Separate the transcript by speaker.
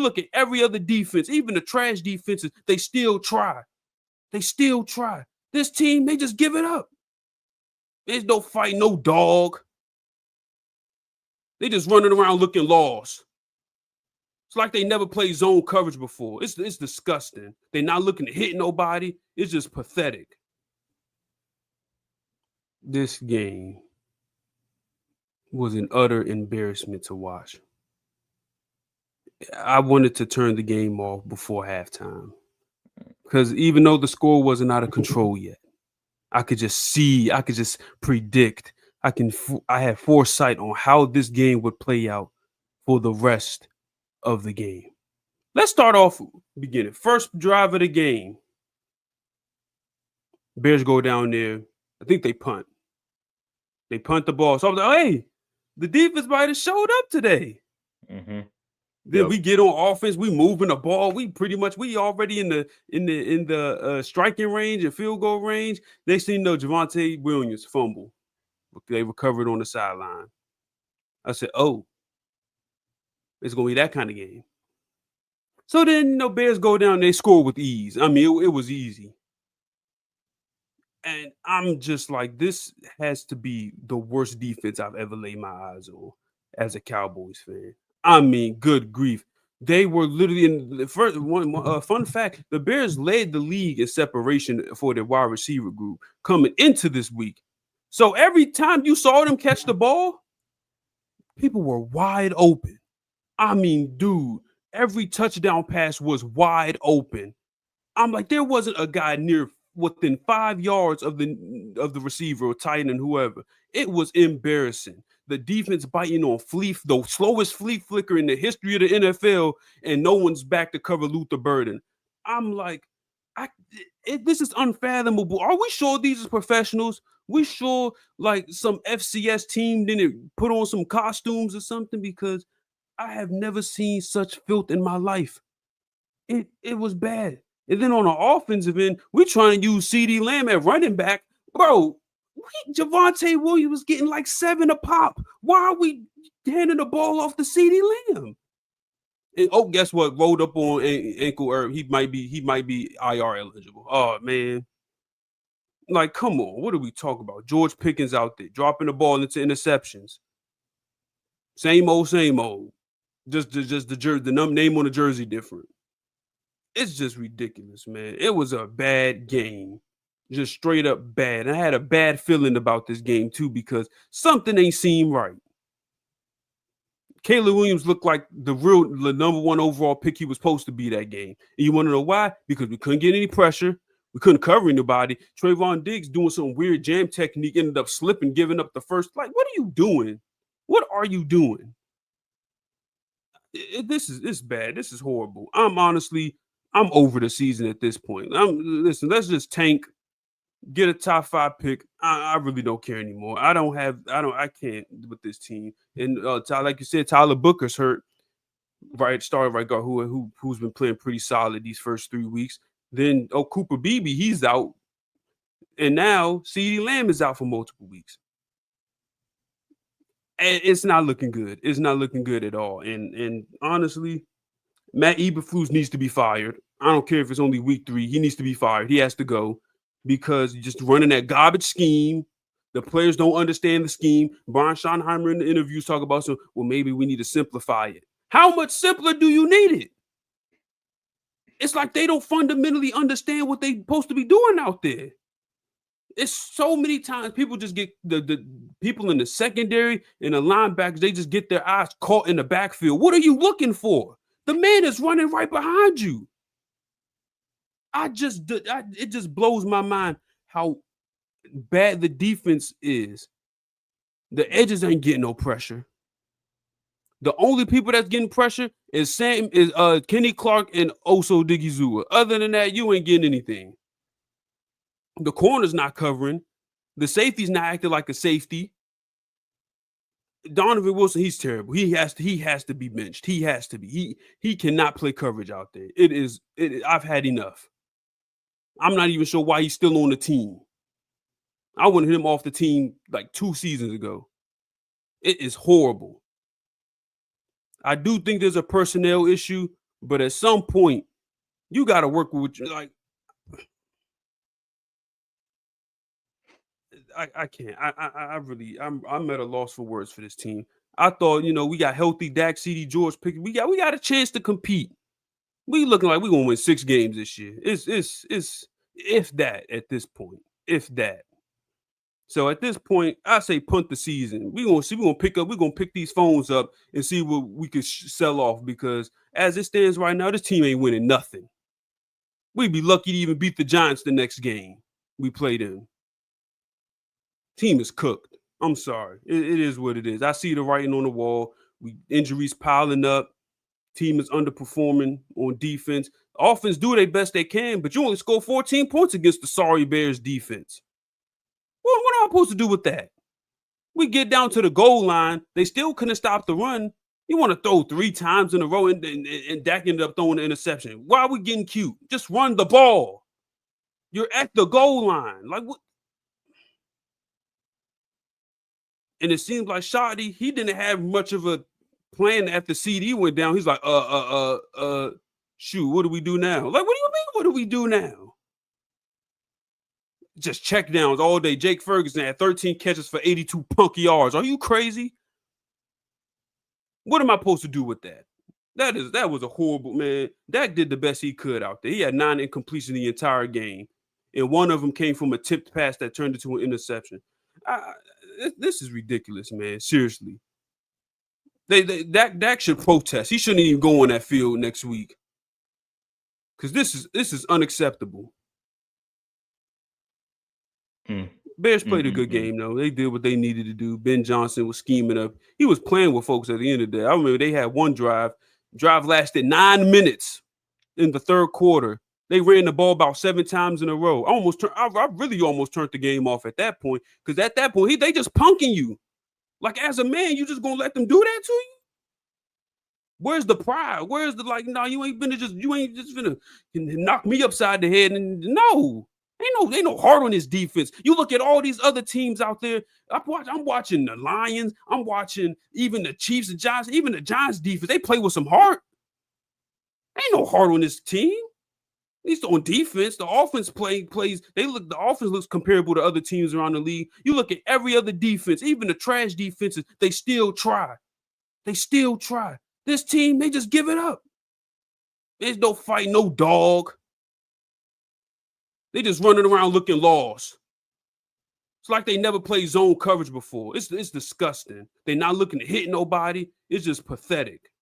Speaker 1: look at every other defense, even the trash defenses, they still try. They still try. This team, they just give it up. There's no fight, no dog. They just running around looking lost. It's like they never played zone coverage before. It's disgusting. They're not looking to hit nobody. It's just pathetic. This game was an utter embarrassment to watch. I wanted to turn the game off before halftime because even though the score wasn't out of control yet, I could just see, I could just predict, I had foresight on how this game would play out for the rest of the game. Let's start off beginning. First drive of the game. Bears go down there. I think they punt. They punt the ball. So I was like, hey, the defense might have showed up today.
Speaker 2: Mm-hmm.
Speaker 1: Then we get on offense. We moving the ball. We already in the striking range and field goal range. Next thing you know, Javonte Williams fumble. They recovered on the sideline. I said, oh, it's gonna be that kind of game. So then, Bears go down. They score with ease. I mean, it was easy. And I'm just like, this has to be the worst defense I've ever laid my eyes on as a Cowboys fan. I mean, good grief. They were literally in the first one. Fun fact, the Bears led the league in separation for their wide receiver group coming into this week. So every time you saw them catch the ball, people were wide open. I mean, dude, every touchdown pass was wide open. I'm like, there wasn't a guy within 5 yards of the receiver or tight end, whoever. It was embarrassing. The defense biting on the slowest flea flicker in the history of the NFL, and no one's back to cover Luther Burden. I'm like, this is unfathomable. Are we sure these are professionals? We sure like some FCS team didn't put on some costumes or something? Because I have never seen such filth in my life. It was bad. And then on the offensive end, we trying to use Ceedee Lamb at running back. Bro, Javonte Williams was getting like 7 a pop. Why are we handing the ball off to Ceedee Lamb? And guess what? Rolled up on ankle herb. He might be IR eligible. Oh, man. Like, come on. What are we talking about? George Pickens out there dropping the ball into interceptions. Same old. Just the name on the jersey different. It's just ridiculous, man. It was a bad game. Just straight up bad. And I had a bad feeling about this game, too, because something ain't seem right. Caleb Williams looked like the number 1 overall pick he was supposed to be that game. And you want to know why? Because we couldn't get any pressure. We couldn't cover anybody. Trayvon Diggs doing some weird jam technique, ended up slipping, giving up the first. Like, what are you doing? What are you doing? This is bad. This is horrible. I'm over the season at this point. Listen, let's just tank, get a top 5 pick. I really don't care anymore. I can't with this team. And like you said, Tyler Booker's hurt. Right, started right guard who's been playing pretty solid these first 3 weeks. Then Cooper Beebe, he's out. And now Ceedee Lamb is out for multiple weeks. And it's not looking good. It's not looking good at all. And honestly, Matt Eberflus needs to be fired. I don't care if it's only week 3. He needs to be fired. He has to go because just running that garbage scheme. The players don't understand the scheme. Brian Schottenheimer in the interviews talk about, maybe we need to simplify it. How much simpler do you need it? It's like they don't fundamentally understand what they're supposed to be doing out there. It's so many times people just get the people in the secondary and the linebackers, they just get their eyes caught in the backfield. What are you looking for? The man is running right behind you. It just blows my mind how bad the defense is. The edges ain't getting no pressure. The only people that's getting pressure is Kenny Clark and Oso Digizua. Other than that, you ain't getting anything. The corner's not covering. The safety's not acting like a safety. Donovan Wilson, he's terrible. He has to be benched. He has to be. He cannot play coverage out there. I've had enough. I'm not even sure why he's still on the team. I wanted him off the team like 2 seasons ago. It is horrible. I do think there's a personnel issue But at some point, you got to work with like. I can't. I really. I'm at a loss for words for this team. I thought, we got healthy Dak, Ceedee, George Pickens. We got a chance to compete. We looking like we gonna win 6 games this year. It's if that at this point, if that. So at this point, I say punt the season. We gonna see. We gonna pick these phones up and see what we could sell off, because as it stands right now, this team ain't winning nothing. We'd be lucky to even beat the Giants the next game we play them. Team is cooked. I'm sorry. It is what it is. I see the writing on the wall. Injuries piling up. Team is underperforming on defense. Offense do their best they can, but you only score 14 points against the sorry Bears defense. What am I supposed to do with that? We get down to the goal line. They still couldn't stop the run. You want to throw 3 times in a row, and Dak ended up throwing an interception. Why are we getting cute? Just run the ball. You're at the goal line. Like what? And it seems like Ceedee, he didn't have much of a plan after Ceedee went down. He's like, shoot, what do we do now? Like, what do you mean? What do we do now? Just check downs all day. Jake Ferguson had 13 catches for 82 punk yards. Are you crazy? What am I supposed to do with that? That was a horrible, man. Dak did the best he could out there. He had 9 incompletions the entire game, and one of them came from a tipped pass that turned into an interception. This is ridiculous, man. Seriously. Dak should protest. He shouldn't even go on that field next week, because this is unacceptable. Bears played a good game, though. They did what they needed to do. Ben Johnson was scheming up. He was playing with folks at the end of the day. I remember they had one drive. Drive lasted 9 minutes in the third quarter. They ran the ball about 7 times in a row. I really almost turned the game off at that point, because at that point, they just punking you. Like, as a man, you just gonna let them do that to you? Where's the pride? Where's the no, you ain't gonna knock me upside the head. And no, ain't no heart on this defense. You look at all these other teams out there. I'm watching the Lions. I'm watching even the Chiefs and Giants. Even the Giants defense, they play with some heart. Ain't no heart on this team. At least on defense, the offense plays. The offense looks comparable to other teams around the league. You look at every other defense, even the trash defenses, they still try. This team, they just give it up. There's no fight, no dog. They just running around looking lost. It's like they never played zone coverage before. It's disgusting. They're not looking to hit nobody. It's just pathetic.